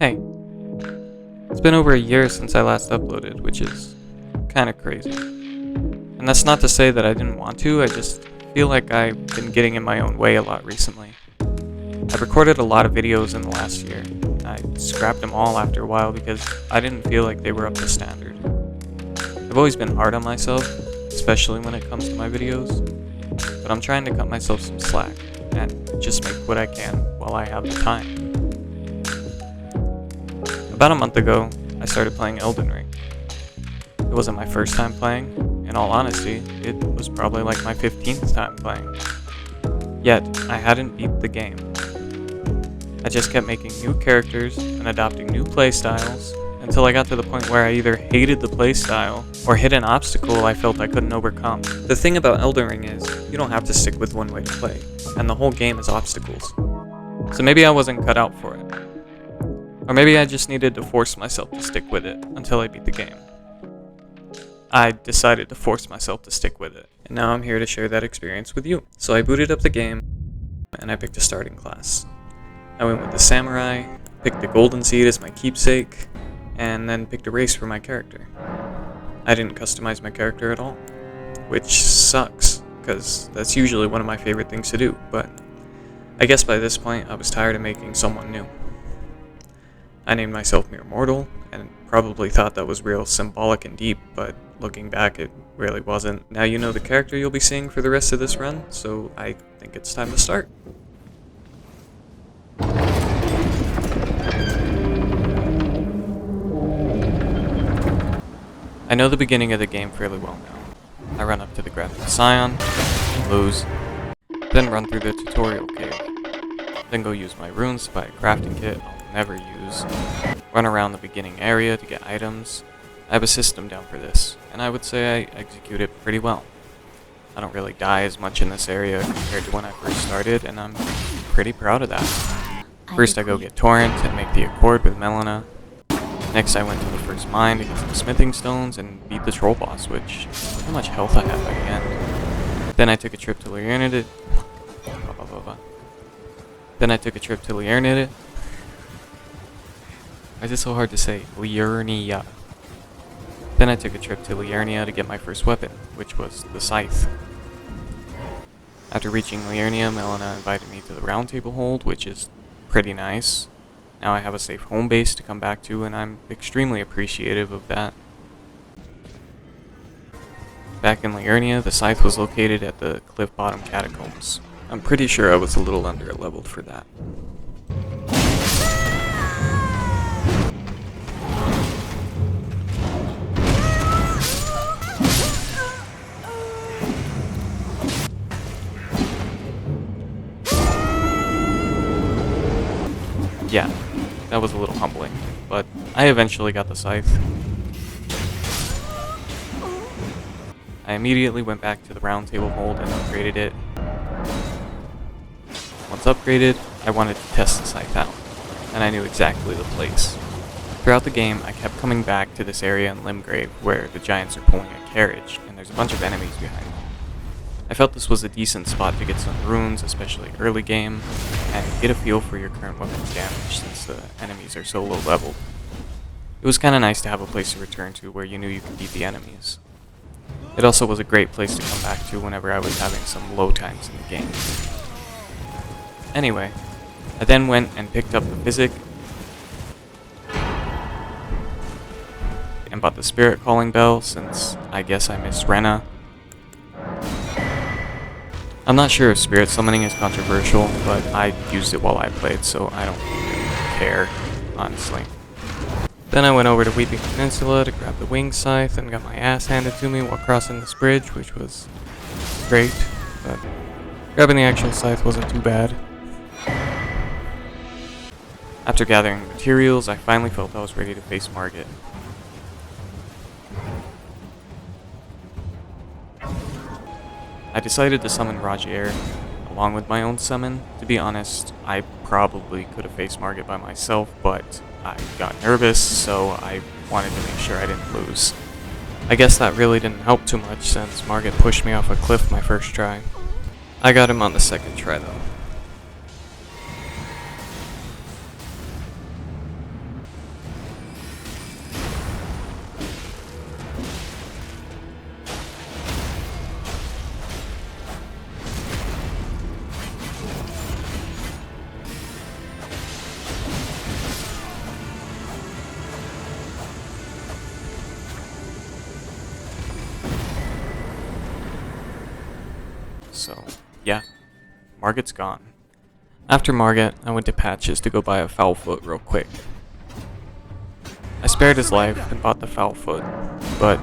Hey, it's been over a year since I last uploaded, which is kinda crazy. And that's not to say that I didn't want to, I just feel like I've been getting in my own way a lot recently. I've recorded a lot of videos in the last year. I scrapped them all after a while because I didn't feel like they were up to standard. I've always been hard on myself, especially when it comes to my videos, but I'm trying to cut myself some slack and just make what I can while I have the time. About a month ago, I started playing Elden Ring. It wasn't my first time playing. In all honesty, it was probably like my 15th time playing. Yet, I hadn't beat the game. I just kept making new characters and adopting new playstyles until I got to the point where I either hated the playstyle or hit an obstacle I felt I couldn't overcome. The thing about Elden Ring is, you don't have to stick with one way to play, and the whole game is obstacles. So maybe I wasn't cut out for it. Or maybe I just needed to force myself to stick with it until I beat the game. I decided to force myself to stick with it, and now I'm here to share that experience with you. So I booted up the game, and I picked a starting class. I went with the samurai, picked the golden seed as my keepsake, and then picked a race for my character. I didn't customize my character at all, which sucks, because that's usually one of my favorite things to do, but I guess by this point I was tired of making someone new. I named myself Mere Mortal, and probably thought that was real symbolic and deep, but looking back it really wasn't. Now you know the character you'll be seeing for the rest of this run, so I think it's time to start. I know the beginning of the game fairly well now. I run up to the Graphic Scion, lose, then run through the tutorial cave, then go use my runes to buy a crafting kit I'll never use, run around the beginning area to get items. I have a system down for this, and I would say I execute it pretty well. I don't really die as much in this area compared to when I first started, and I'm pretty proud of that. First I go get Torrent and make the Accord with Melina. Next I went to the first mine to get some smithing stones and beat the troll boss, which look how much health I had by the end. Then I took a trip to Liernid. Why is it so hard to say? Liurnia. Then I took a trip to Liurnia to get my first weapon, which was the scythe. After reaching Liurnia, Melina invited me to the Round Table Hold, which is pretty nice. Now I have a safe home base to come back to, and I'm extremely appreciative of that. Back in Liurnia, the scythe was located at the Cliff Bottom Catacombs. I'm pretty sure I was a little under-leveled for that. Yeah, that was a little humbling, but I eventually got the scythe. I immediately went back to the Round Table Hold and upgraded it. Once upgraded, I wanted to test the scythe out, and I knew exactly the place. Throughout the game, I kept coming back to this area in Limgrave where the giants are pulling a carriage, and there's a bunch of enemies behind them. I felt this was a decent spot to get some runes, especially early game, and get a feel for your current weapon's damage since the enemies are so low leveled. It was kinda nice to have a place to return to where you knew you could beat the enemies. It also was a great place to come back to whenever I was having some low times in the game. Anyway, I then went and picked up the Physic and bought the Spirit Calling Bell since I guess I miss Rena. I'm not sure if spirit summoning is controversial, but I used it while I played, so I don't really care, honestly. Then I went over to Weeping Peninsula to grab the wing scythe and got my ass handed to me while crossing this bridge, which was great, but grabbing the actual scythe wasn't too bad. After gathering materials, I finally felt I was ready to face Margit. I decided to summon Rogier, along with my own summon. To be honest, I probably could have faced Margit by myself, but I got nervous, so I wanted to make sure I didn't lose. I guess that really didn't help too much since Margit pushed me off a cliff my first try. I got him on the second try though. so yeah, Margit's gone. After Margit, I went to Patches to go buy a foul foot real quick. I spared his life and bought the foul foot, but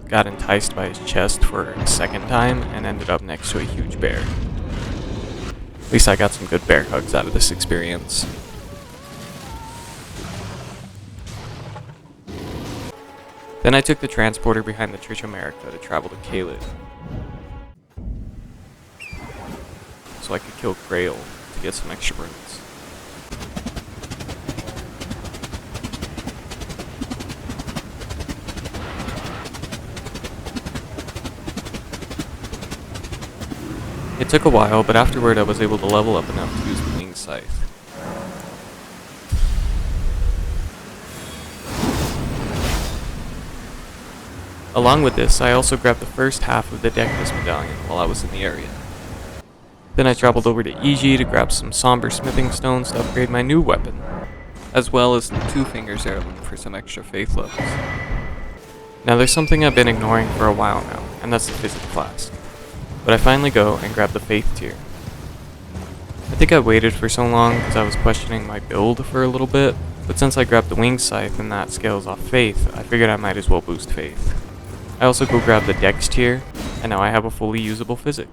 got enticed by his chest for a second time and ended up next to a huge bear. At least I got some good bear hugs out of this experience. Then I took the transporter behind the Church of America to travel to Caelid, so I could kill Grail to get some extra runes. It took a while, but afterward I was able to level up enough to use the wing scythe. Along with this, I also grabbed the first half of the Dectus medallion while I was in the area. Then I traveled over to EG to grab some somber smithing stones to upgrade my new weapon, as well as the Two Fingers heirloom for some extra faith levels. Now there's something I've been ignoring for a while now, and that's the physics flask. But I finally go and grab the faith tier. I think I waited for so long because I was questioning my build for a little bit, but since I grabbed the wing scythe and that scales off faith, I figured I might as well boost faith. I also go grab the dex tier, and now I have a fully usable physic.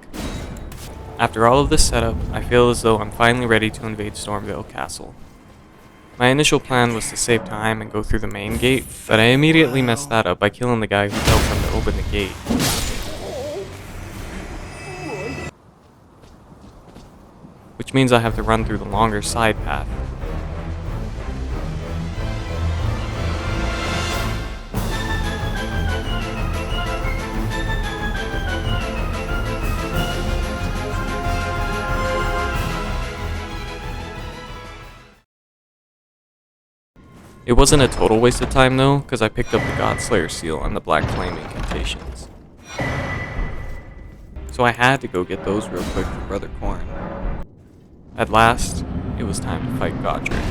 After all of this setup, I feel as though I'm finally ready to invade Stormvale Castle. My initial plan was to save time and go through the main gate, but I immediately messed that up by killing the guy who helped them to open the gate. Which means I have to run through the longer side path. It wasn't a total waste of time though, because I picked up the Godslayer seal and the Black Flame incantations. So I had to go get those real quick for Brother Corn. At last, it was time to fight Godric.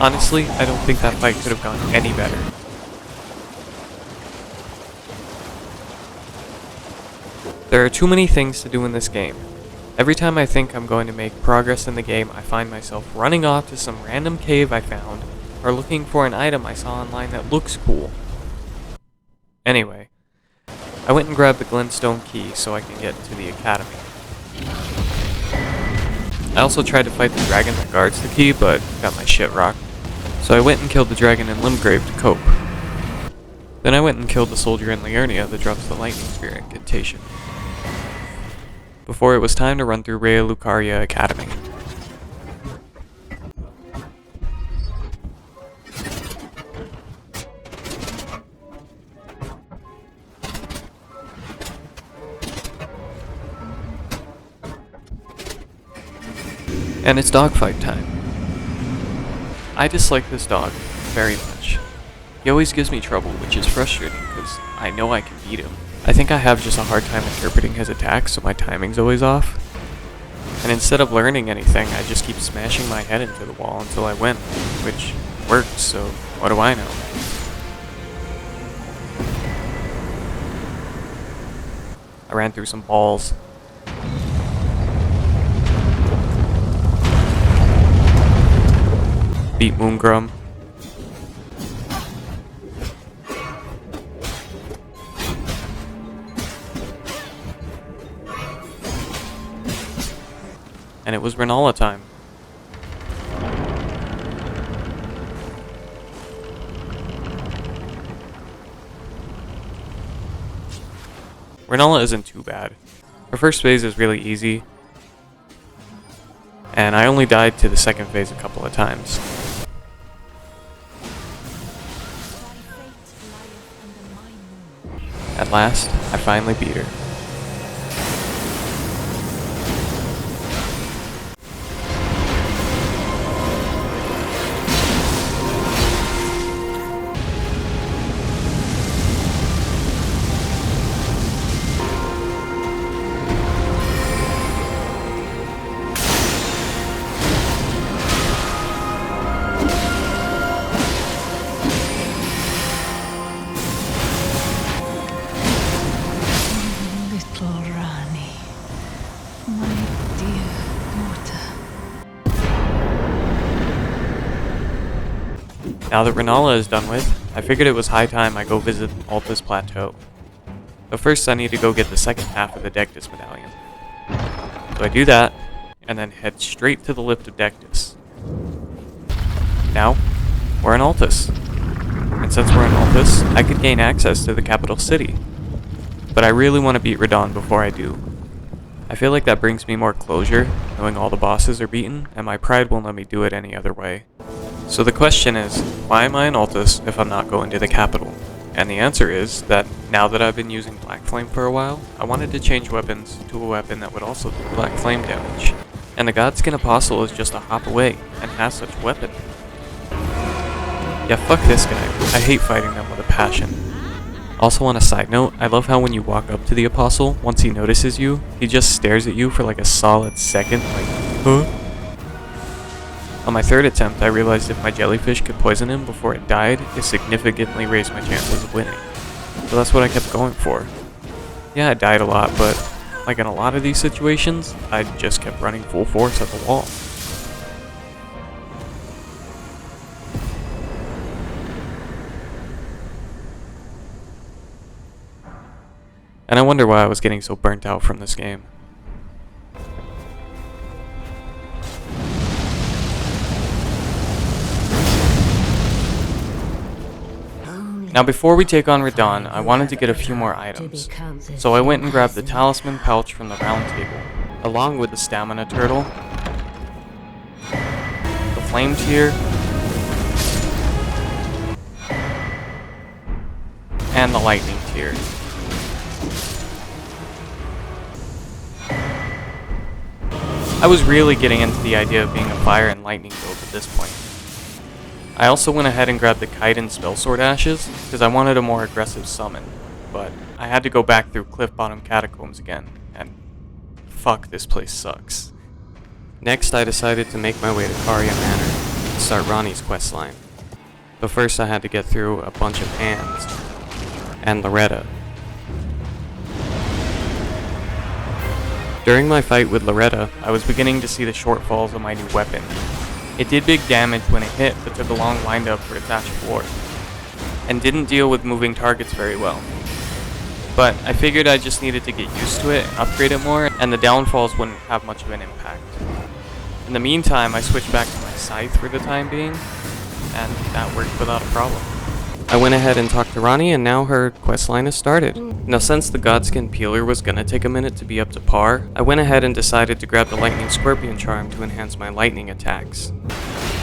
Honestly, I don't think that fight could have gone any better. There are too many things to do in this game. Every time I think I'm going to make progress in the game, I find myself running off to some random cave I found, or looking for an item I saw online that looks cool. Anyway, I went and grabbed the Glintstone key so I could get into the academy. I also tried to fight the dragon that guards the key, but got my shit rocked. So I went and killed the dragon in Limgrave to cope. Then I went and killed the soldier in Liurnia that drops the lightning spear incantation. Before it was time to run through Rhea Lucaria Academy. And it's dogfight time. I dislike this dog very much. He always gives me trouble, which is frustrating because I know I can beat him. I think I have just a hard time interpreting his attacks, so my timing's always off. And instead of learning anything, I just keep smashing my head into the wall until I win, which works, so what do I know? I ran through some balls. Beat Moongrum. And it was Renala time. Renala isn't too bad. Her first phase is really easy. and I only died to the second phase a couple of times. At last, I finally beat her. Now that Renala is done with, I figured it was high time I go visit Alta's Plateau. But first I need to go get the second half of the Dectus medallion. So I do that, and then head straight to the lift of Dectus. Now, we're in Altus. And since we're in Altus, I could gain access to the capital city. But I really want to beat Radahn before I do. I feel like that brings me more closure, knowing all the bosses are beaten, and my pride won't let me do it any other way. So the question is, why am I in Altus if I'm not going to the capital? And the answer is that now that I've been using Black Flame for a while, I wanted to change weapons to a weapon that would also do Black Flame damage. And the Godskin Apostle is just a hop away, and has such a weapon. Yeah, fuck this guy. I hate fighting them with a passion. Also on a side note, I love how when you walk up to the Apostle, once he notices you, he just stares at you for like a solid second, like, huh? On my third attempt, I realized if my jellyfish could poison him before it died, it significantly raised my chances of winning. So that's what I kept going for. Yeah, I died a lot, but like in a lot of these situations, I just kept running full force at the wall. And I wonder why I was getting so burnt out from this game. Now before we take on Radahn, I wanted to get a few more items. So I went and grabbed the talisman pouch from the round table, along with the stamina turtle, the flame tear, and the lightning tear. I was really getting into the idea of being a fire and lightning build at this point. I also went ahead and grabbed the Kite and Spellsword Ashes, because I wanted a more aggressive summon, but I had to go back through Cliff Bottom Catacombs again, and fuck, this place sucks. Next, I decided to make my way to Caria Manor, to start Ronnie's questline. But first I had to get through a bunch of hands, and Loretta. During my fight with Loretta, I was beginning to see the shortfalls of my new weapon. It did big damage when it hit, but took a long windup for its actual warp, and didn't deal with moving targets very well. But I figured I just needed to get used to it and upgrade it more, and the downfalls wouldn't have much of an impact. In the meantime, I switched back to my scythe for the time being, and that worked without a problem. I went ahead and talked to Ronnie, and now her questline has started. Now since the Godskin Peeler was gonna take a minute to be up to par, I went ahead and decided to grab the Lightning Scorpion Charm to enhance my lightning attacks.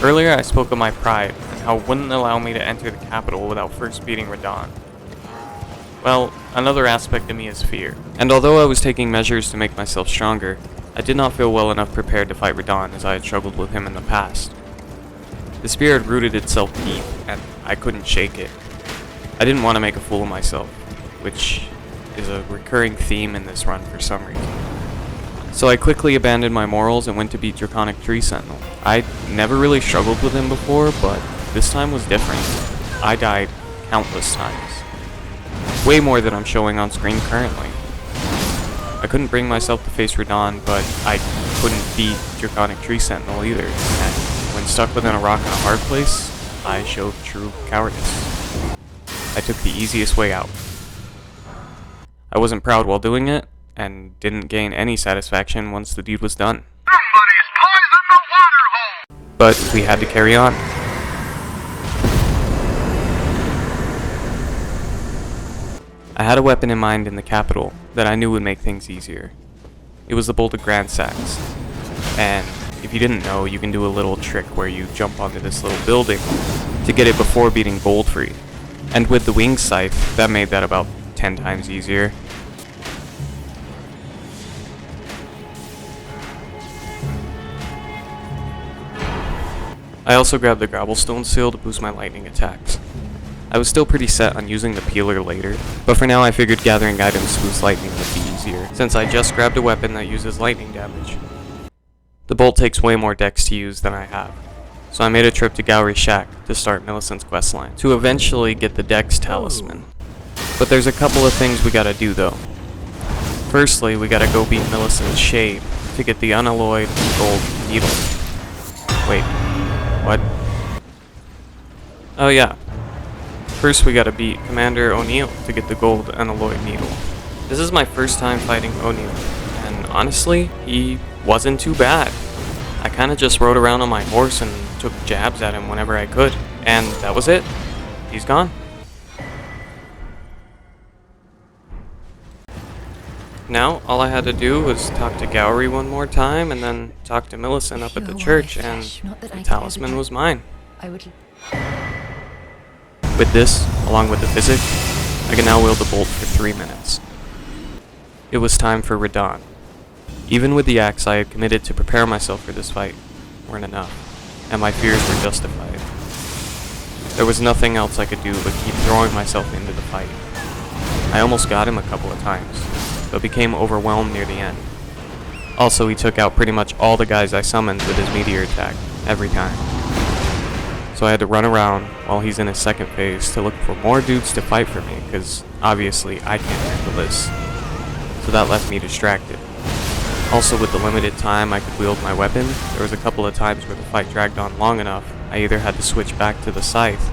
Earlier I spoke of my pride, and how it wouldn't allow me to enter the capital without first beating Radahn. Well, another aspect of me is fear. And although I was taking measures to make myself stronger, I did not feel well enough prepared to fight Radahn as I had struggled with him in the past. The fear had rooted itself deep, and I couldn't shake it. I didn't want to make a fool of myself, which is a recurring theme in this run for some reason. So I quickly abandoned my morals and went to beat Draconic Tree Sentinel. I'd never really struggled with him before, but this time was different. I died countless times. Way more than I'm showing on screen currently. I couldn't bring myself to face Radahn, but I couldn't beat Draconic Tree Sentinel either. And when stuck within a rock in a hard place, I showed true cowardice. I took the easiest way out. I wasn't proud while doing it, and didn't gain any satisfaction once the deed was done. Somebody's poisoned the water hole! But we had to carry on. I had a weapon in mind in the capital that I knew would make things easier. It was the bolted Grand Sax, and if you didn't know, you can do a little trick where you jump onto this little building to get it before beating gold free. And with the wing scythe, that made that about 10 times easier. I also grabbed the Grabblestone seal to boost my lightning attacks. I was still pretty set on using the peeler later, but for now I figured gathering items to boost lightning would be easier, since I just grabbed a weapon that uses lightning damage. The bolt takes way more dex to use than I have, so I made a trip to Gowry's Shack to start Millicent's questline, to eventually get the dex talisman. But there's a couple of things we gotta do though. Firstly, we gotta go beat Millicent's Shade to get the unalloyed gold needle. Wait, what? Oh yeah. First we gotta beat Commander O'Neill to get the gold unalloyed needle. This is my first time fighting O'Neill, and honestly, he wasn't too bad. I kinda just rode around on my horse and took jabs at him whenever I could, and that was it. He's gone. Now, all I had to do was talk to Gowry one more time, and then talk to Millicent up at the church, and the talisman was mine. With this, along with the physic, I can now wield the bolt for 3 minutes. It was time for Radahn. Even with the axe I had committed to prepare myself for this fight weren't enough, and my fears were justified. There was nothing else I could do but keep throwing myself into the fight. I almost got him a couple of times, but became overwhelmed near the end. Also, he took out pretty much all the guys I summoned with his meteor attack, every time. So I had to run around while he's in his second phase to look for more dudes to fight for me, because obviously I can't handle this. So that left me distracted. Also, with the limited time I could wield my weapon, there was a couple of times where the fight dragged on long enough, I either had to switch back to the scythe,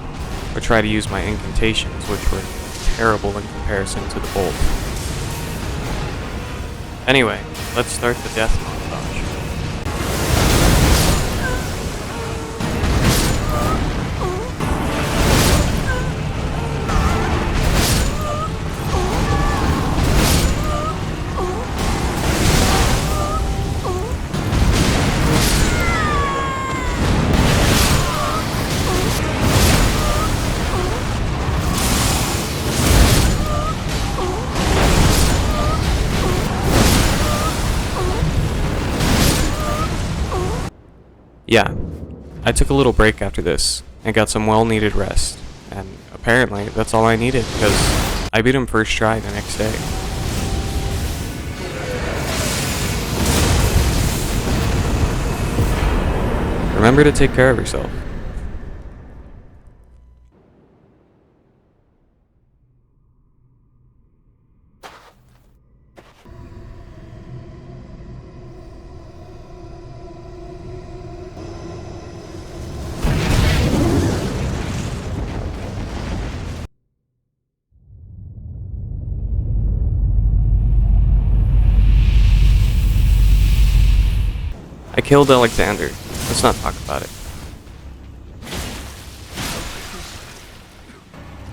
or try to use my incantations, which were terrible in comparison to the bolt. Anyway, let's start the death montage. Yeah, I took a little break after this, and got some well-needed rest, and apparently that's all I needed, because I beat him first try the next day. Remember to take care of yourself. I killed Alexander. Let's not talk about it.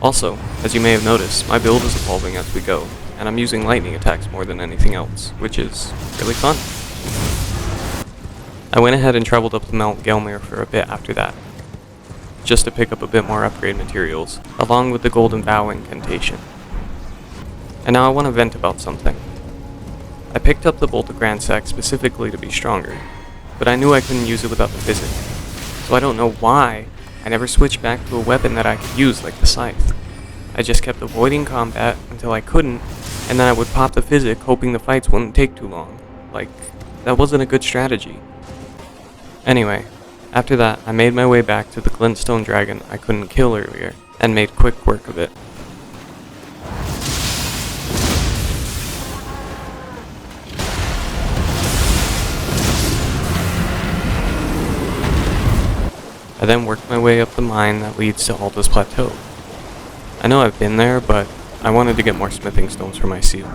Also, as you may have noticed, my build is evolving as we go, and I'm using lightning attacks more than anything else, which is really fun. I went ahead and traveled up to Mount Gelmir for a bit after that, just to pick up a bit more upgrade materials, along with the Golden Bow incantation. And now I want to vent about something. I picked up the Bolt of Grandsack specifically to be stronger, but I knew I couldn't use it without the physic, so I don't know why I never switched back to a weapon that I could use like the scythe. I just kept avoiding combat until I couldn't, and then I would pop the physic hoping the fights wouldn't take too long. Like, that wasn't a good strategy. Anyway, after that I made my way back to the glintstone dragon I couldn't kill earlier, and made quick work of it. I then worked my way up the mine that leads to Alta's Plateau. I know I've been there, but I wanted to get more smithing stones for my seal.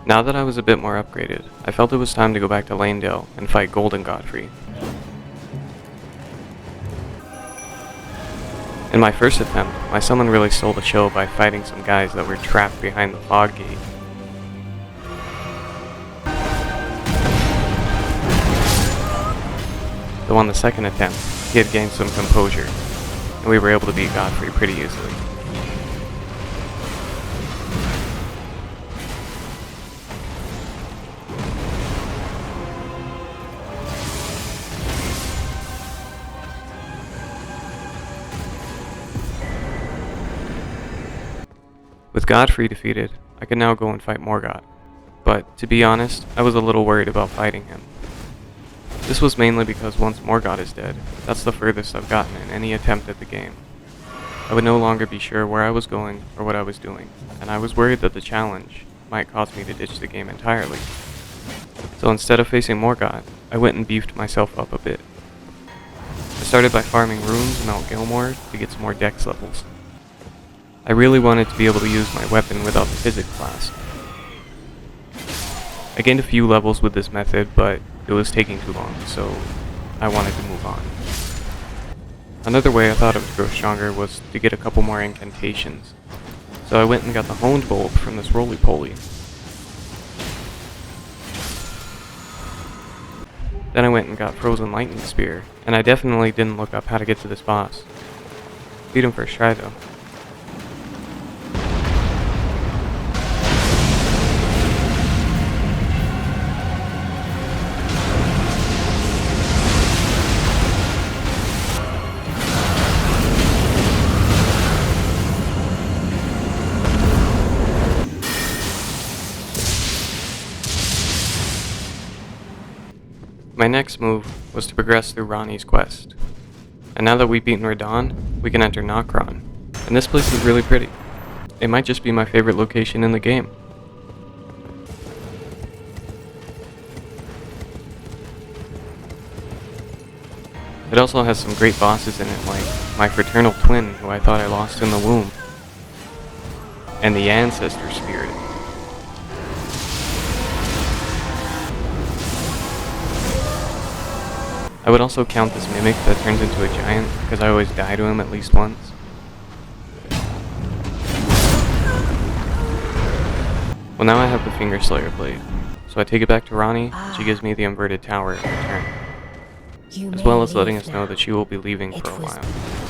Now that I was a bit more upgraded, I felt it was time to go back to Lanedale and fight Golden Godfrey. In my first attempt, my summon really stole the show by fighting some guys that were trapped behind the fog gate. So on the second attempt, he had gained some composure, and we were able to beat Godfrey pretty easily. With Godfrey defeated, I could now go and fight Morgott, but to be honest, I was a little worried about fighting him. This was mainly because once Morgott is dead, that's the furthest I've gotten in any attempt at the game. I would no longer be sure where I was going or what I was doing, and I was worried that the challenge might cause me to ditch the game entirely. So instead of facing Morgott, I went and beefed myself up a bit. I started by farming runes in Mount Gilmore to get some more dex levels. I really wanted to be able to use my weapon without the physics class. I gained a few levels with this method, but it was taking too long, so I wanted to move on. Another way I thought of to grow stronger was to get a couple more incantations, so I went and got the honed bolt from this roly-poly. Then I went and got frozen lightning spear, and I definitely didn't look up how to get to this boss. Beat him first try though. My next move was to progress through Ronnie's quest. And now that we've beaten Radahn, we can enter Nokron. And this place is really pretty. It might just be my favorite location in the game. It also has some great bosses in it, like my fraternal twin who I thought I lost in the womb, and the ancestor spirit. I would also count this mimic that turns into a giant, because I always die to him at least once. Well, now I have the Finger Slayer blade, so I take it back to Ronnie, and she gives me the inverted tower in return, as well as letting us know that she will be leaving for a while.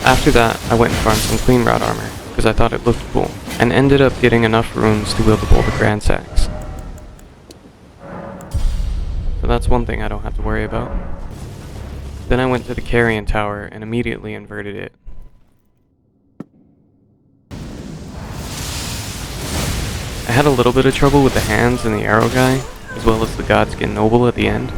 After that, I went and farmed some clean rod armor, because I thought it looked cool, and ended up getting enough runes to wield the bolt of Grand Sax. So that's one thing I don't have to worry about. Then I went to the Carrion Tower and immediately inverted it. I had a little bit of trouble with the hands and the arrow guy, as well as the Godskin Noble at the end.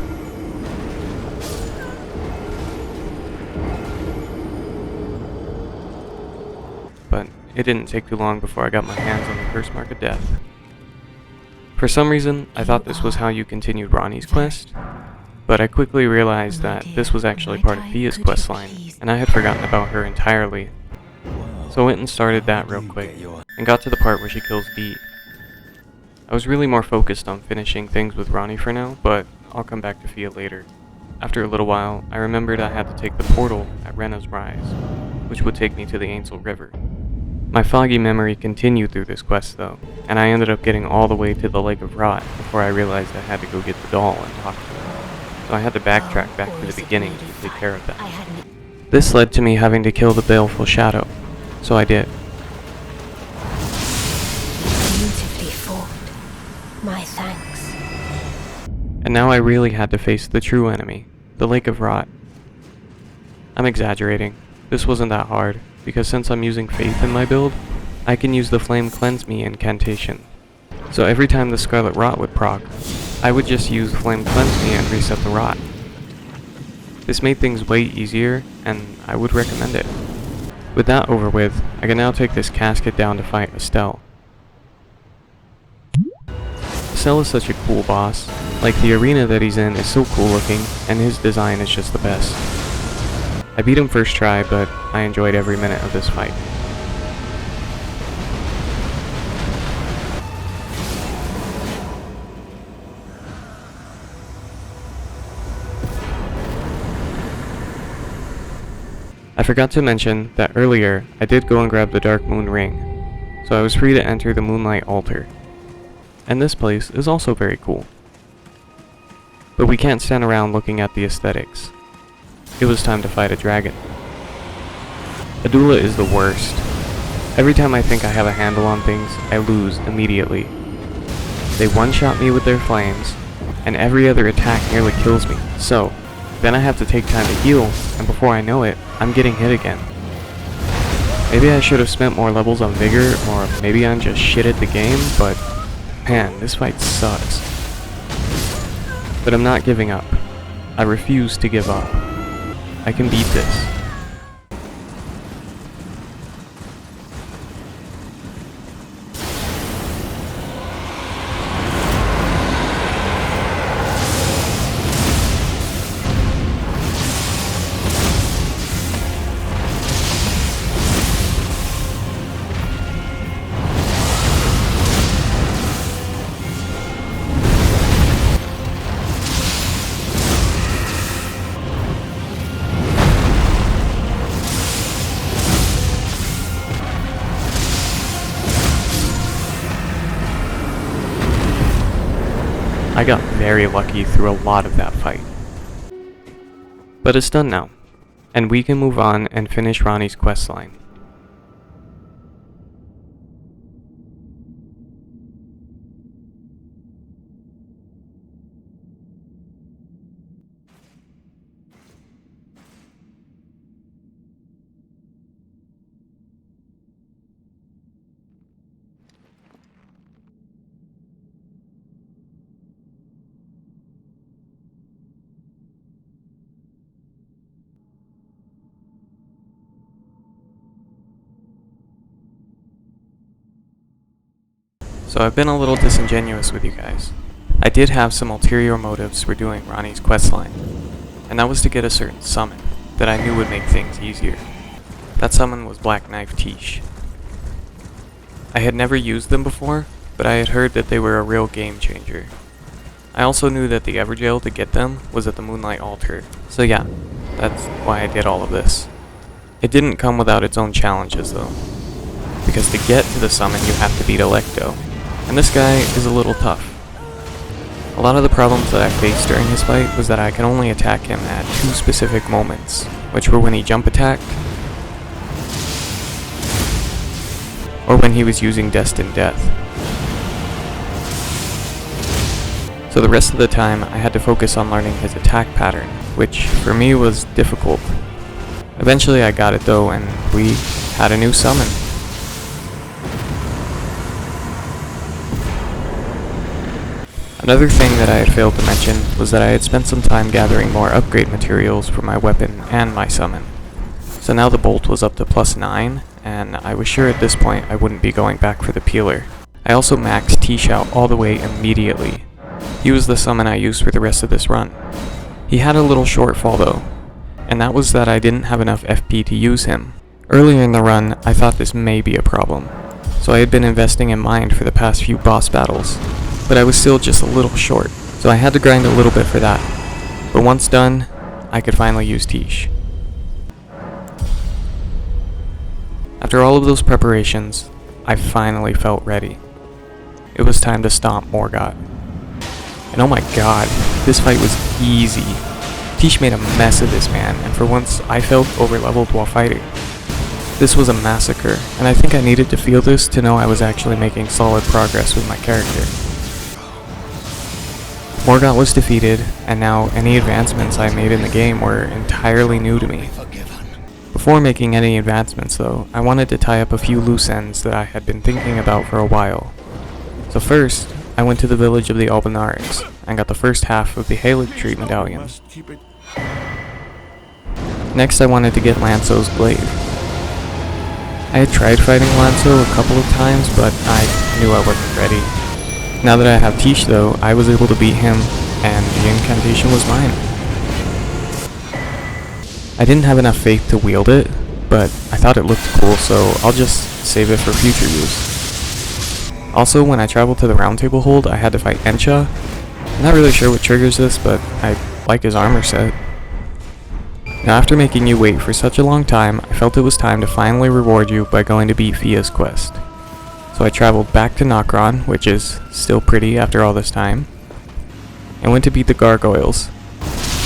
But it didn't take too long before I got my hands on the first mark of death. For some reason, I thought this was how you continued Ronnie's quest, but I quickly realized that this was actually part of Via's questline, and I had forgotten about her entirely. So I went and started that real quick, and got to the part where she kills Dee. I was really more focused on finishing things with Ronnie for now, but I'll come back to Fia later. After a little while, I remembered I had to take the portal at Rena's Rise, which would take me to the Ainsel River. My foggy memory continued through this quest though, and I ended up getting all the way to the Lake of Rot before I realized I had to go get the doll and talk to her. So I had to backtrack back to the beginning to take care of that. This led to me having to kill the baleful shadow, so I did. Beautifully formed. My thanks. And now I really had to face the true enemy, the Lake of Rot. I'm exaggerating. This wasn't that hard, because since I'm using Faith in my build, I can use the Flame Cleanse Me incantation. So every time the Scarlet Rot would proc, I would just use Flame Cleanse Me and reset the rot. This made things way easier, and I would recommend it. With that over with, I can now take this casket down to fight Estelle. Estelle is such a cool boss. Like, the arena that he's in is so cool looking, and his design is just the best. I beat him first try, but I enjoyed every minute of this fight. I forgot to mention that earlier I did go and grab the Dark Moon Ring, so I was free to enter the Moonlight Altar. And this place is also very cool. But we can't stand around looking at the aesthetics. it was time to fight a dragon. Adula is the worst. Every time I think I have a handle on things, I lose immediately. They one-shot me with their flames, and every other attack nearly kills me. So, then I have to take time to heal, and before I know it, I'm getting hit again. Maybe I should have spent more levels on Vigor, or maybe I'm just shit at the game, but man, this fight sucks. But I'm not giving up. I refuse to give up. I can beat this. I got very lucky through a lot of that fight. But it's done now, and we can move on and finish Ronnie's questline. So I've been a little disingenuous with you guys. I did have some ulterior motives for doing Ronnie's questline, and that was to get a certain summon that I knew would make things easier. That summon was Black Knife Tiche. I had never used them before, but I had heard that they were a real game changer. I also knew that the Everjail to get them was at the Moonlight Altar, so yeah, that's why I did all of this. It didn't come without its own challenges though, because to get to the summon you have to beat Electo, and this guy is a little tough. A lot of the problems that I faced during his fight was that I could only attack him at two specific moments, which were when he jump attacked, or when he was using Destined Death. So the rest of the time I had to focus on learning his attack pattern, which for me was difficult. Eventually I got it though, and we had a new summon. Another thing that I had failed to mention was that I had spent some time gathering more upgrade materials for my weapon and my summon. So now the bolt was up to +9, and I was sure at this point I wouldn't be going back for the peeler. I also maxed Tiche out all the way immediately. He was the summon I used for the rest of this run. He had a little shortfall though, and that was that I didn't have enough FP to use him. Earlier in the run, I thought this may be a problem, so I had been investing in mind for the past few boss battles, but I was still just a little short, so I had to grind a little bit for that. But once done, I could finally use Tiche. After all of those preparations, I finally felt ready. It was time to stomp Morgott. And oh my god, this fight was easy. Tiche made a mess of this man, and for once I felt overleveled while fighting. This was a massacre, and I think I needed to feel this to know I was actually making solid progress with my character. Morgott was defeated, and now any advancements I made in the game were entirely new to me. Before making any advancements though, I wanted to tie up a few loose ends that I had been thinking about for a while. So first, I went to the village of the Albinaurics, and got the first half of the Halig Tree Medallion. Next I wanted to get Lanzo's Glaive. I had tried fighting Lanzo a couple of times, but I knew I wasn't ready. Now that I have Tiche though, I was able to beat him, and the incantation was mine. I didn't have enough faith to wield it, but I thought it looked cool, so I'll just save it for future use. Also, when I traveled to the Round Table Hold, I had to fight Encha. I'm not really sure what triggers this, but I like his armor set. Now after making you wait for such a long time, I felt it was time to finally reward you by going to beat Fia's quest. So I traveled back to Nokron, which is still pretty after all this time, and went to beat the Gargoyles.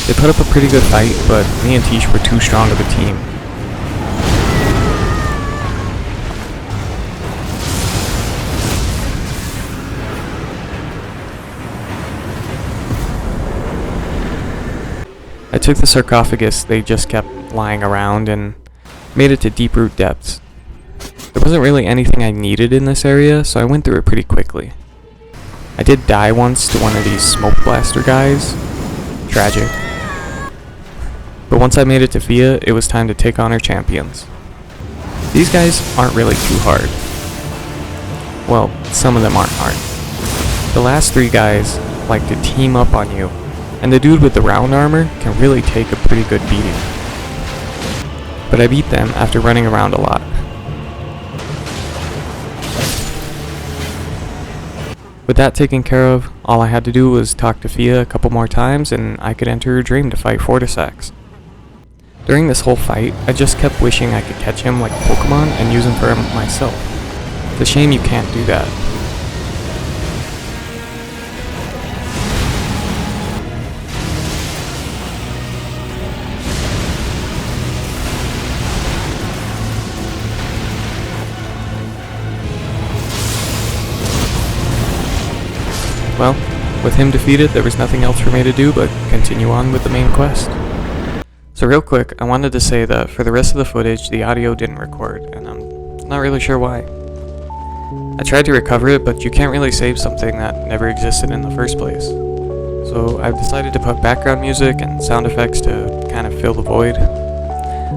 They put up a pretty good fight, but me and Tish were too strong of a team. I took the sarcophagus they just kept lying around and made it to deep root depths. There wasn't really anything I needed in this area, so I went through it pretty quickly. I did die once to one of these smoke blaster guys. Tragic. But once I made it to Fia, it was time to take on her champions. These guys aren't really too hard. Well, some of them aren't hard. The last three guys like to team up on you, and the dude with the round armor can really take a pretty good beating. But I beat them after running around a lot. With that taken care of, all I had to do was talk to Fia a couple more times and I could enter her dream to fight Fortisax. During this whole fight, I just kept wishing I could catch him like a Pokemon and use him for myself. It's a shame you can't do that. Well, with him defeated, there was nothing else for me to do but continue on with the main quest. So real quick, I wanted to say that for the rest of the footage, the audio didn't record, and I'm not really sure why. I tried to recover it, but you can't really save something that never existed in the first place. So I've decided to put background music and sound effects to kind of fill the void.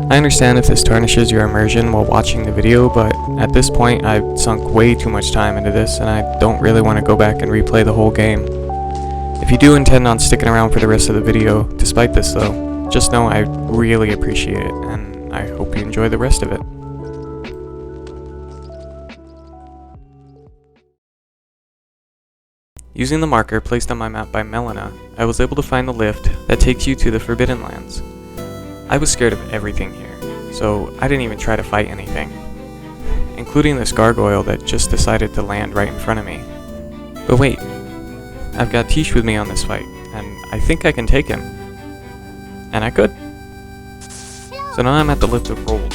I understand if this tarnishes your immersion while watching the video, but at this point I've sunk way too much time into this and I don't really want to go back and replay the whole game. If you do intend on sticking around for the rest of the video, despite this though, just know I really appreciate it and I hope you enjoy the rest of it. Using the marker placed on my map by Melina, I was able to find the lift that takes you to the Forbidden Lands. I was scared of everything here, so I didn't even try to fight anything, including this gargoyle that just decided to land right in front of me. But wait, I've got Tish with me on this fight, and I think I can take him. And I could. So now I'm at the lift of Rold,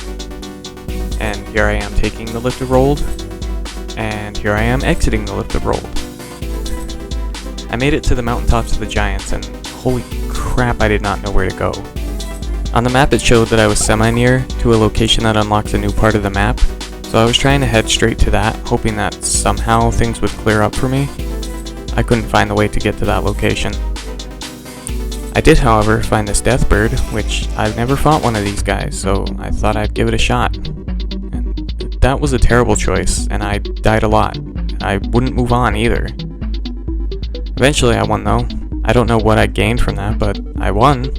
and here I am taking the lift of Rold, and here I am exiting the lift of Rold. I made it to the mountaintops of the Giants, and holy crap, I did not know where to go. On the map it showed that I was semi-near to a location that unlocks a new part of the map, so I was trying to head straight to that, hoping that somehow things would clear up for me. I couldn't find the way to get to that location. I did, however, find this death bird, which I've never fought one of these guys, so I thought I'd give it a shot. And that was a terrible choice, and I died a lot. I wouldn't move on either. Eventually I won though. I don't know what I gained from that, but I won.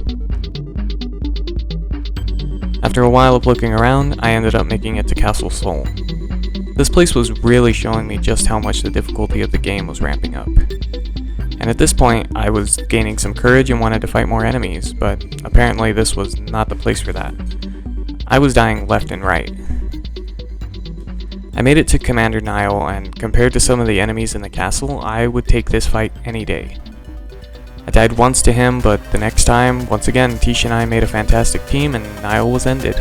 After a while of looking around, I ended up making it to Castle Sol. This place was really showing me just how much the difficulty of the game was ramping up. And at this point, I was gaining some courage and wanted to fight more enemies, but apparently this was not the place for that. I was dying left and right. I made it to Commander Niall, and compared to some of the enemies in the castle, I would take this fight any day. I died once to him, but the next time, once again, Tish and I made a fantastic team and Niall was ended.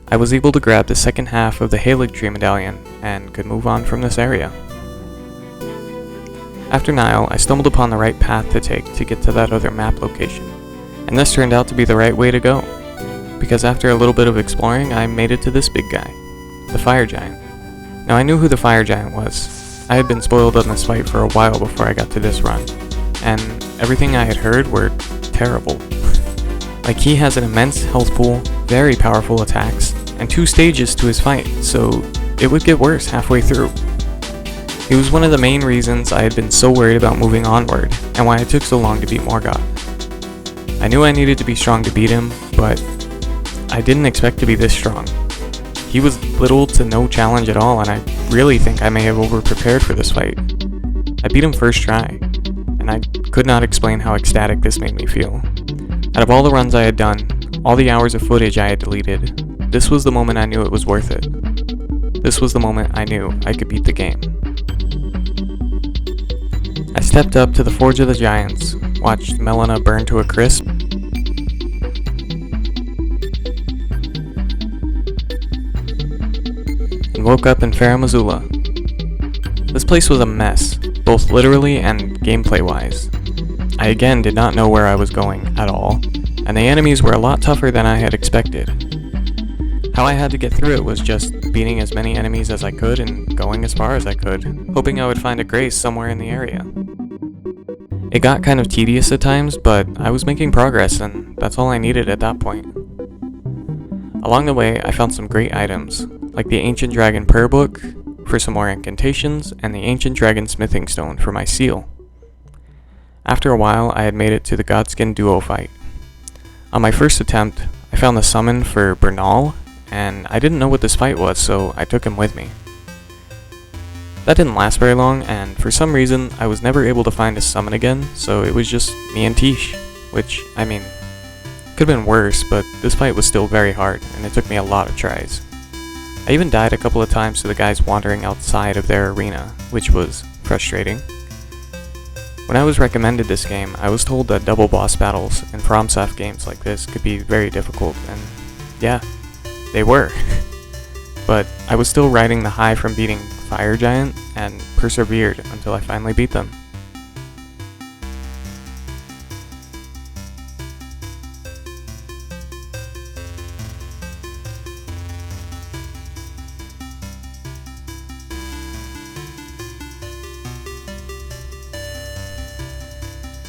I was able to grab the second half of the Haligtree medallion and could move on from this area. After Niall, I stumbled upon the right path to take to get to that other map location, and this turned out to be the right way to go, because after a little bit of exploring, I made it to this big guy, the Fire Giant. Now I knew who the Fire Giant was. I had been spoiled on this fight for a while before I got to this run, and everything I had heard were terrible. Like, he has an immense health pool, very powerful attacks, and 2 stages to his fight, so it would get worse halfway through. He was one of the main reasons I had been so worried about moving onward, and why it took so long to beat Morgoth. I knew I needed to be strong to beat him, but I didn't expect to be this strong. He was little to no challenge at all, and I really think I may have over-prepared for this fight. I beat him first try, and I could not explain how ecstatic this made me feel. Out of all the runs I had done, all the hours of footage I had deleted, this was the moment I knew it was worth it. This was the moment I knew I could beat the game. I stepped up to the Forge of the Giants, watched Melina burn to a crisp, and woke up in Farum Azula. This place was a mess, both literally and gameplay-wise. I again did not know where I was going at all, and the enemies were a lot tougher than I had expected. How I had to get through it was just beating as many enemies as I could and going as far as I could, hoping I would find a grace somewhere in the area. It got kind of tedious at times, but I was making progress and that's all I needed at that point. Along the way, I found some great items, like the Ancient Dragon Prayer Book for some more incantations, and the Ancient Dragon Smithing Stone for my seal. After a while, I had made it to the Godskin duo fight. On my first attempt, I found the summon for Bernal, and I didn't know what this fight was, so I took him with me. That didn't last very long, and for some reason, I was never able to find his summon again, so it was just me and Tish, which, I mean, could have been worse, but this fight was still very hard, and it took me a lot of tries. I even died a couple of times to the guys wandering outside of their arena, which was frustrating. When I was recommended this game, I was told that double boss battles in FromSoft games like this could be very difficult, and yeah, they were. But I was still riding the high from beating Fire Giant, and persevered until I finally beat them.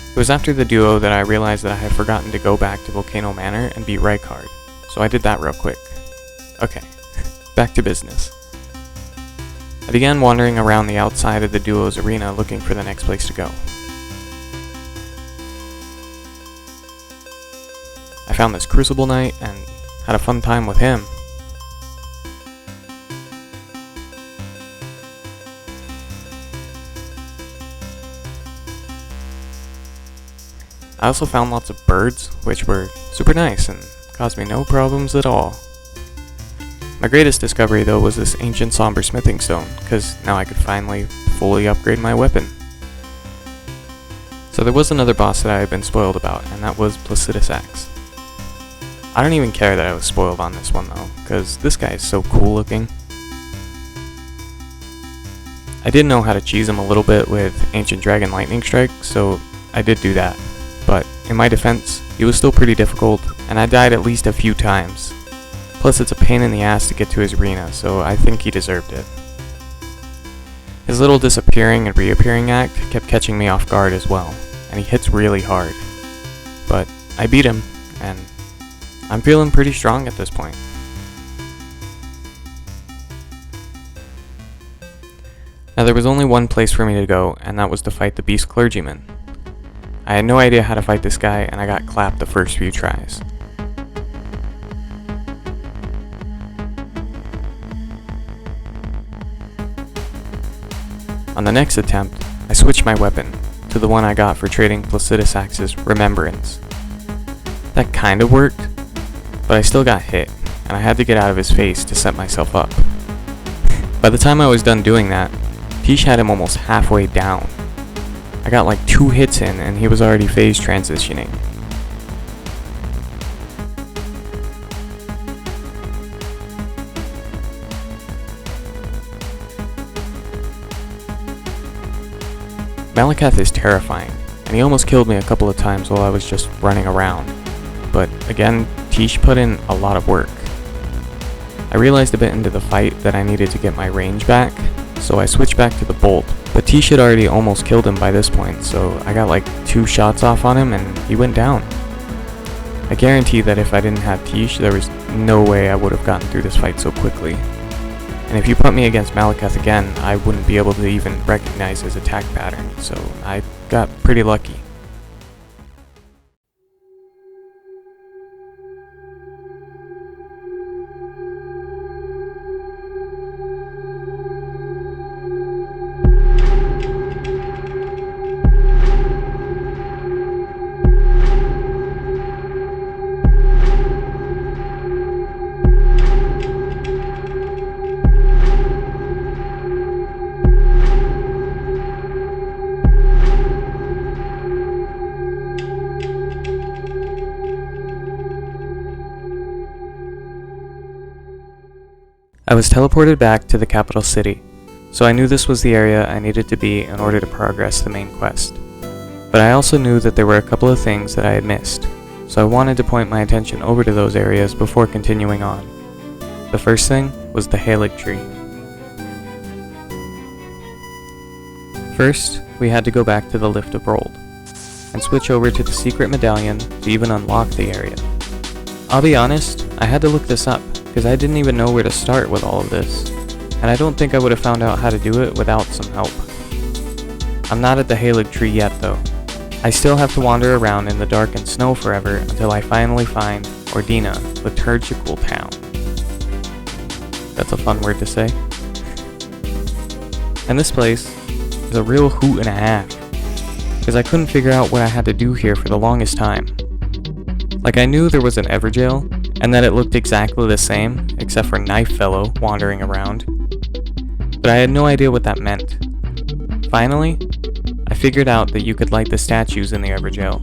It was after the duo that I realized that I had forgotten to go back to Volcano Manor and beat Rykard, so I did that real quick. Okay, back to business. I began wandering around the outside of the duo's arena looking for the next place to go. I found this Crucible Knight and had a fun time with him. I also found lots of birds, which were super nice and caused me no problems at all. My greatest discovery though was this ancient somber smithing stone, because now I could finally fully upgrade my weapon. So there was another boss that I had been spoiled about, and that was Placidus Axe. I don't even care that I was spoiled on this one though, because this guy is so cool looking. I did know how to cheese him a little bit with Ancient Dragon Lightning Strike, so I did do that. But in my defense, he was still pretty difficult, and I died at least a few times. Plus it's a pain in the ass to get to his arena, so I think he deserved it. His little disappearing and reappearing act kept catching me off guard as well, and he hits really hard. But I beat him, and I'm feeling pretty strong at this point. Now there was only one place for me to go, and that was to fight the Beast Clergyman. I had no idea how to fight this guy, and I got clapped the first few tries. On the next attempt, I switched my weapon to the one I got for trading Placidus Axe's Remembrance. That kind of worked, but I still got hit, and I had to get out of his face to set myself up. By the time I was done doing that, Tish had him almost halfway down. I got like 2 hits in and he was already phase transitioning. Malakath is terrifying, and he almost killed me a couple of times while I was just running around. But again, Tish put in a lot of work. I realized a bit into the fight that I needed to get my range back, so I switched back to the bolt. But Tish had already almost killed him by this point, so I got like 2 shots off on him and he went down. I guarantee that if I didn't have Tish, there was no way I would have gotten through this fight so quickly. And if you put me against Malakath again, I wouldn't be able to even recognize his attack pattern, so I got pretty lucky. I was teleported back to the capital city, so I knew this was the area I needed to be in order to progress the main quest. But I also knew that there were a couple of things that I had missed, so I wanted to point my attention over to those areas before continuing on. The first thing was the Halig tree. First, we had to go back to the Lift of Rold, and switch over to the secret medallion to even unlock the area. I'll be honest, I had to look this up, because I didn't even know where to start with all of this, and I don't think I would have found out how to do it without some help. I'm not at the Halig tree yet though. I still have to wander around in the dark and snow forever until I finally find Ordina, Liturgical Town. That's a fun word to say. And this place is a real hoot and a half, because I couldn't figure out what I had to do here for the longest time. Like, I knew there was an Everjail, and that it looked exactly the same, except for Knife Fellow wandering around, but I had no idea what that meant. Finally, I figured out that you could light the statues in the Everjail,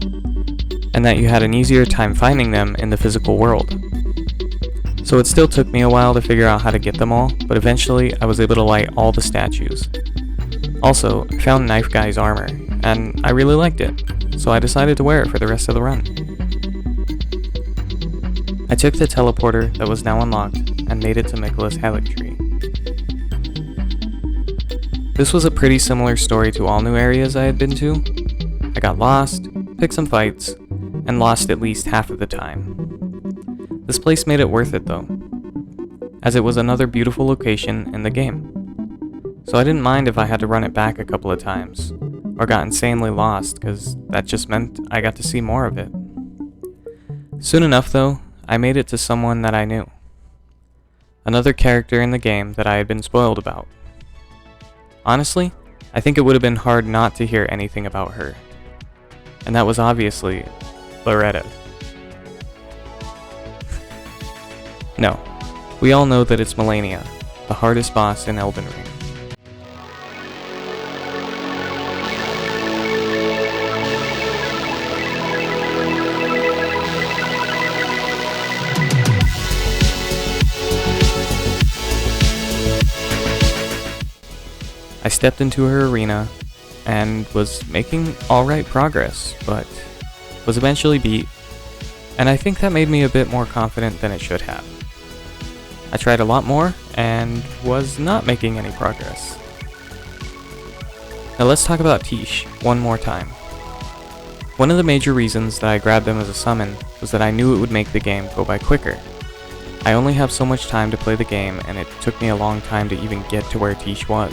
and that you had an easier time finding them in the physical world. So it still took me a while to figure out how to get them all, but eventually I was able to light all the statues. Also, I found Knife Guy's armor, and I really liked it, so I decided to wear it for the rest of the run. I took the teleporter that was now unlocked and made it to Miquella's Halig tree. This was a pretty similar story to all new areas I had been to. I got lost, picked some fights, and lost at least half of the time. This place made it worth it though, as it was another beautiful location in the game. So I didn't mind if I had to run it back a couple of times, or got insanely lost, because that just meant I got to see more of it. Soon enough though, I made it to someone that I knew. Another character in the game that I had been spoiled about. Honestly, I think it would have been hard not to hear anything about her. And that was obviously Loretta. No, we all know that it's Malenia, the hardest boss in Elden Ring. I stepped into her arena and was making alright progress, but was eventually beat, and I think that made me a bit more confident than it should have. I tried a lot more and was not making any progress. Now let's talk about Tish one more time. One of the major reasons that I grabbed him as a summon was that I knew it would make the game go by quicker. I only have so much time to play the game, and it took me a long time to even get to where Tish was.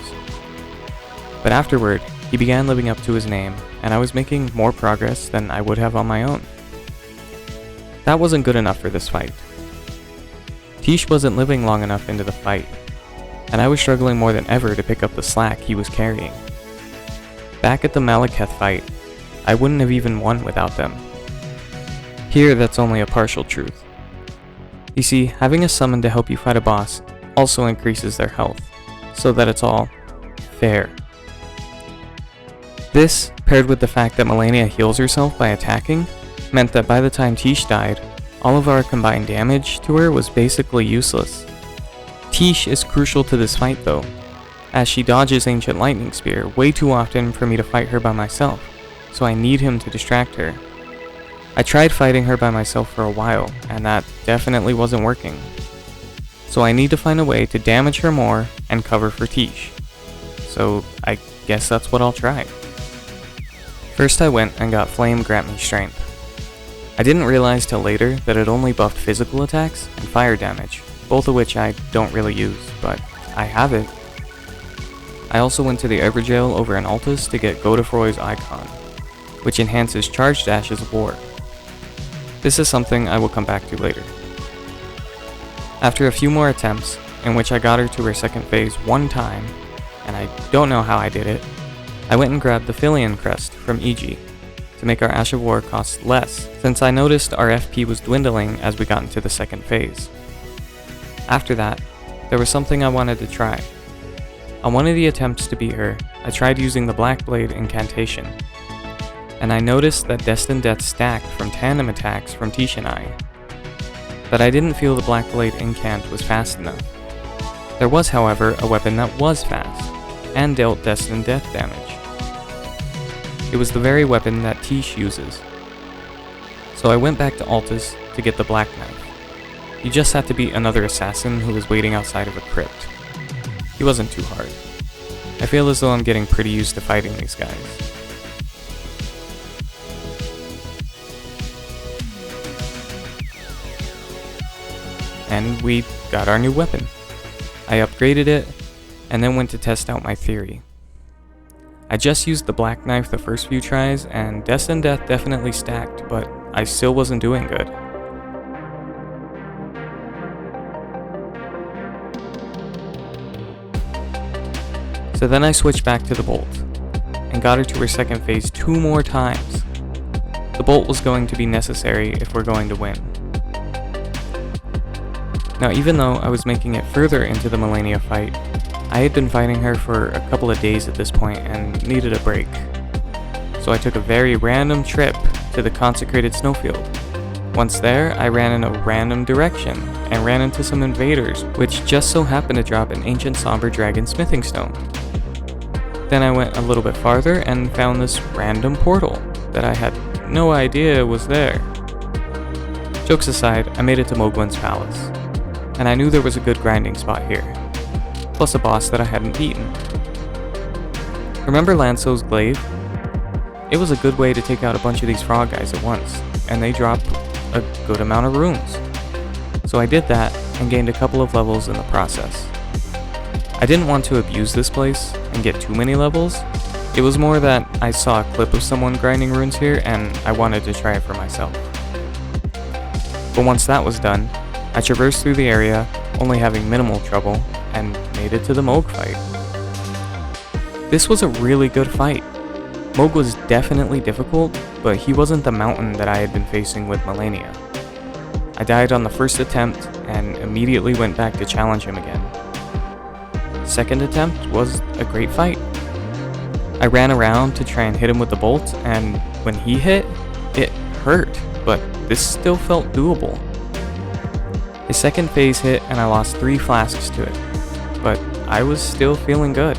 But afterward, he began living up to his name, and I was making more progress than I would have on my own. That wasn't good enough for this fight. Tish wasn't living long enough into the fight, and I was struggling more than ever to pick up the slack he was carrying. Back at the Malekith fight, I wouldn't have even won without them. Here, that's only a partial truth. You see, having a summon to help you fight a boss also increases their health, so that it's all fair. This, paired with the fact that Malenia heals herself by attacking, meant that by the time Tish died, all of our combined damage to her was basically useless. Tish is crucial to this fight though, as she dodges Ancient Lightning Spear way too often for me to fight her by myself, so I need him to distract her. I tried fighting her by myself for a while, and that definitely wasn't working. So I need to find a way to damage her more and cover for Tish. So I guess that's what I'll try. First I went and got Flame Grant Me Strength. I didn't realize till later that it only buffed physical attacks and fire damage, both of which I don't really use, but I have it. I also went to the Everjail over in Altus to get Godefroy's Icon, which enhances charge dashes of war. This is something I will come back to later. After a few more attempts, in which I got her to her second phase one time, and I don't know how I did it, I went and grabbed the Filion Crest from EG to make our Ash of War cost less, since I noticed our FP was dwindling as we got into the second phase. After that, there was something I wanted to try. On one of the attempts to beat her, I tried using the Black Blade incantation, and I noticed that Destined Death stacked from tandem attacks from Tish and I, but I didn't feel the Black Blade incant was fast enough. There was, however, a weapon that was fast, and dealt destined death damage. It was the very weapon that Tish uses. So I went back to Altus to get the Black Knife. You just had to beat another assassin who was waiting outside of a crypt. He wasn't too hard. I feel as though I'm getting pretty used to fighting these guys. And we got our new weapon. I upgraded it, and then went to test out my theory. I just used the Black Knife the first few tries, and Destined Death definitely stacked, but I still wasn't doing good. So then I switched back to the Bolt, and got her to her second phase 2 more times. The Bolt was going to be necessary if we're going to win. Now, even though I was making it further into the Melania fight, I had been fighting her for a couple of days at this point and needed a break. So I took a very random trip to the consecrated snowfield. Once there, I ran in a random direction and ran into some invaders, which just so happened to drop an ancient somber dragon smithing stone. Then I went a little bit farther and found this random portal that I had no idea was there. Jokes aside, I made it to Mogwin's palace, and I knew there was a good grinding spot here, plus a boss that I hadn't beaten. Remember Lanso's glaive? It was a good way to take out a bunch of these frog guys at once, and they dropped a good amount of runes. So I did that and gained a couple of levels in the process. I didn't want to abuse this place and get too many levels. It was more that I saw a clip of someone grinding runes here and I wanted to try it for myself. But once that was done, I traversed through the area, only having minimal trouble, and made it to the Moog fight. This was a really good fight. Moog was definitely difficult, but he wasn't the mountain that I had been facing with Melania. I died on the first attempt and immediately went back to challenge him again. Second attempt was a great fight. I ran around to try and hit him with the bolt, and when he hit, it hurt, but this still felt doable. His second phase hit and I lost 3 flasks to it, but I was still feeling good.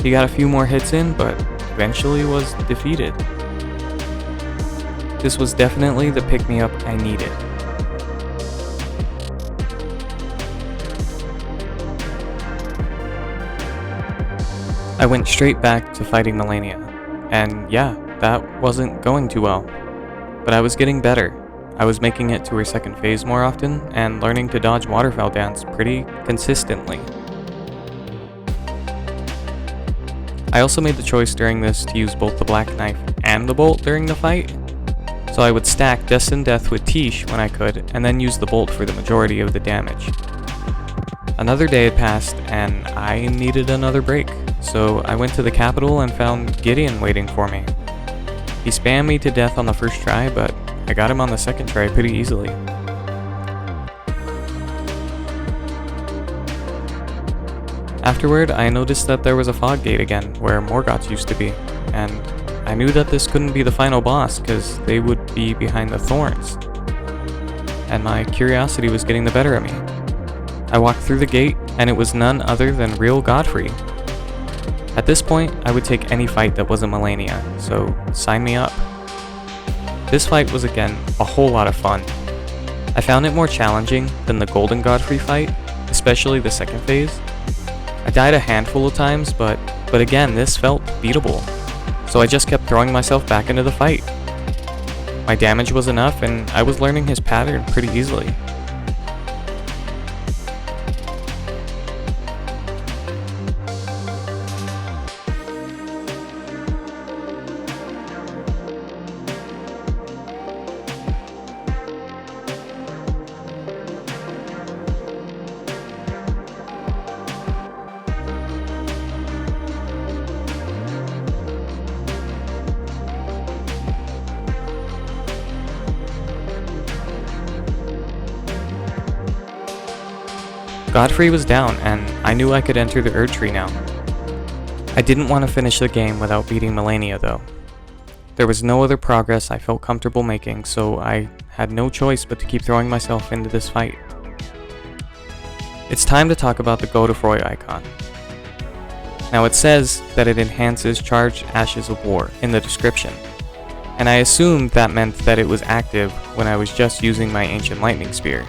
He got a few more hits in, but eventually was defeated. This was definitely the pick-me-up I needed. I went straight back to fighting Melania, and yeah, that wasn't going too well. But I was getting better. I was making it to her second phase more often, and learning to dodge waterfowl dance pretty consistently. I also made the choice during this to use both the Black Knife and the Bolt during the fight, so I would stack Destined Death with Tish when I could, and then use the Bolt for the majority of the damage. Another day had passed, and I needed another break, so I went to the capital and found Gideon waiting for me. He spammed me to death on the first try, but I got him on the second try pretty easily. Afterward, I noticed that there was a fog gate again, where Morgoths used to be, and I knew that this couldn't be the final boss, because they would be behind the thorns. And my curiosity was getting the better of me. I walked through the gate, and it was none other than real Godfrey. At this point, I would take any fight that wasn't Melania, so sign me up. This fight was again a whole lot of fun. I found it more challenging than the Golden Godfrey fight, especially the second phase. I died a handful of times, but again, this felt beatable, so I just kept throwing myself back into the fight. My damage was enough, and I was learning his pattern pretty easily. Godfrey was down, and I knew I could enter the Erd Tree now. I didn't want to finish the game without beating Melania though. There was no other progress I felt comfortable making, so I had no choice but to keep throwing myself into this fight. It's time to talk about the Godefroy icon. Now it says that it enhances charged Ashes of War in the description, and I assumed that meant that it was active when I was just using my Ancient Lightning Spear.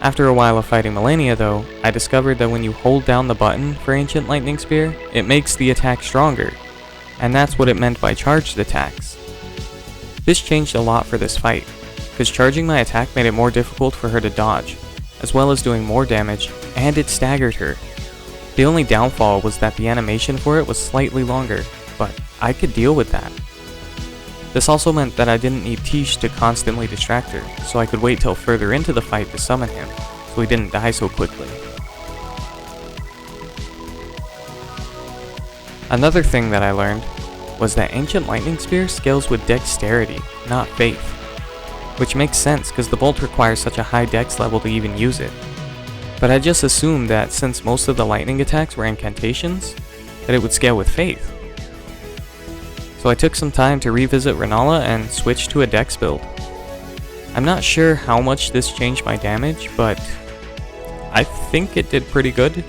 After a while of fighting Malenia though, I discovered that when you hold down the button for Ancient Lightning Spear, it makes the attack stronger, and that's what it meant by charged attacks. This changed a lot for this fight, because charging my attack made it more difficult for her to dodge, as well as doing more damage, and it staggered her. The only downfall was that the animation for it was slightly longer, but I could deal with that. This also meant that I didn't need Tish to constantly distract her, so I could wait till further into the fight to summon him, so he didn't die so quickly. Another thing that I learned was that Ancient Lightning Spear scales with dexterity, not faith, which makes sense because the bolt requires such a high dex level to even use it. But I just assumed that since most of the lightning attacks were incantations, that it would scale with faith. So I took some time to revisit Renala and switch to a dex build. I'm not sure how much this changed my damage, but I think it did pretty good.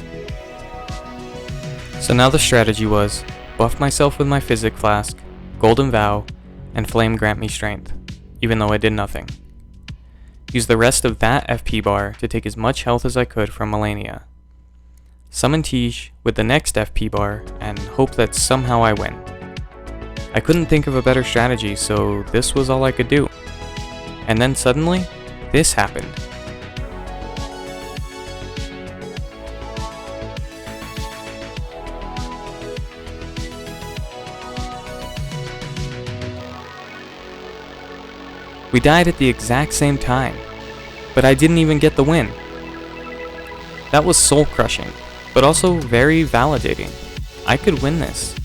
So now the strategy was, buff myself with my Physic Flask, Golden Vow, and Flame grant me strength, even though I did nothing. Use the rest of that FP bar to take as much health as I could from Malenia. Summon Tish with the next FP bar and hope that somehow I win. I couldn't think of a better strategy, so this was all I could do. And then suddenly, this happened. We died at the exact same time, but I didn't even get the win. That was soul-crushing, but also very validating. I could win this.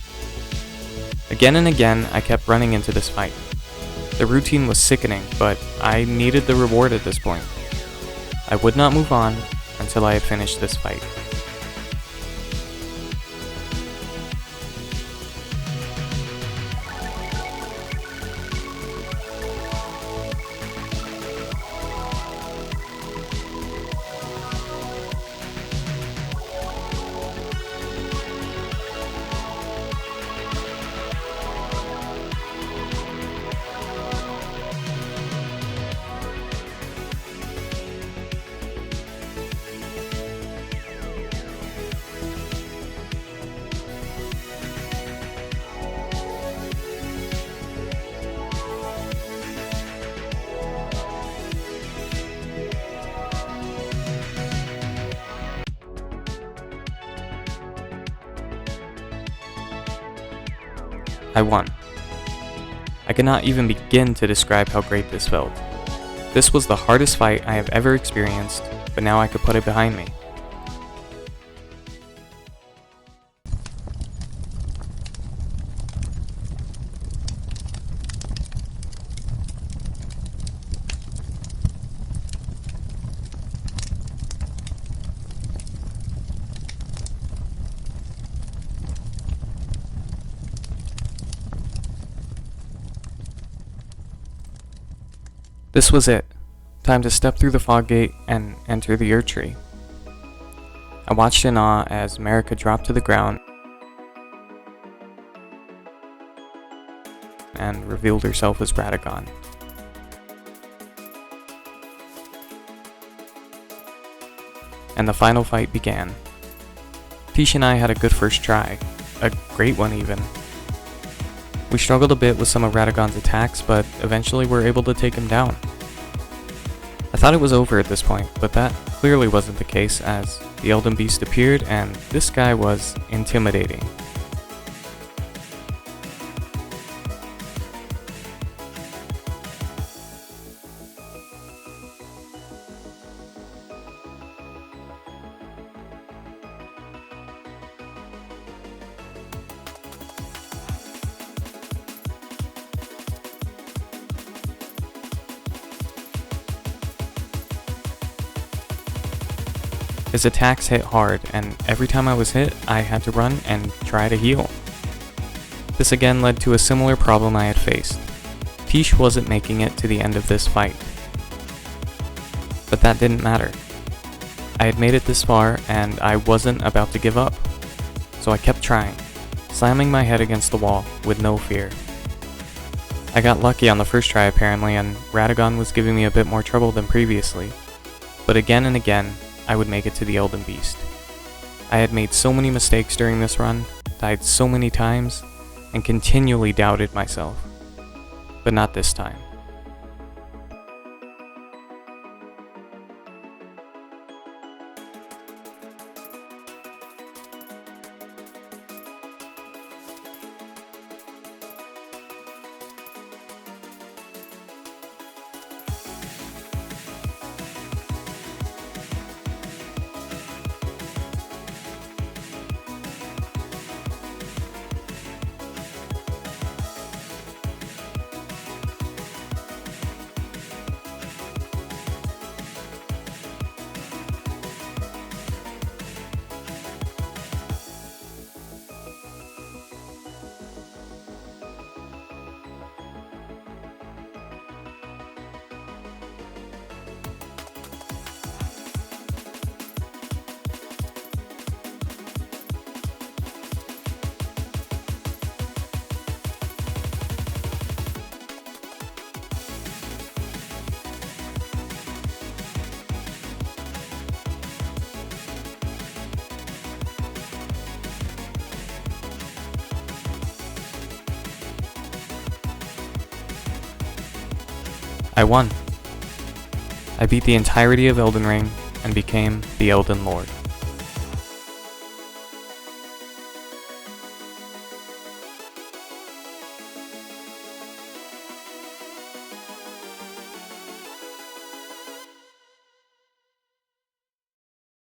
Again and again, I kept running into this fight. The routine was sickening, but I needed the reward at this point. I would not move on until I had finished this fight. I won. I cannot even begin to describe how great this felt. This was the hardest fight I have ever experienced, but now I could put it behind me. This was it. Time to step through the fog gate and enter the Erdtree. I watched in awe as Marika dropped to the ground and revealed herself as Radagon. And the final fight began. Tish and I had a good first try, a great one even. We struggled a bit with some of Radagon's attacks, but eventually were able to take him down. I thought it was over at this point, but that clearly wasn't the case as the Elden Beast appeared and this guy was intimidating. His attacks hit hard, and every time I was hit, I had to run and try to heal. This again led to a similar problem I had faced. Tish wasn't making it to the end of this fight. But that didn't matter. I had made it this far, and I wasn't about to give up. So I kept trying, slamming my head against the wall with no fear. I got lucky on the first try apparently, and Radagon was giving me a bit more trouble than previously. But again and again, I would make it to the Elden Beast. I had made so many mistakes during this run, died so many times, and continually doubted myself. But not this time. I won. I beat the entirety of Elden Ring and became the Elden Lord.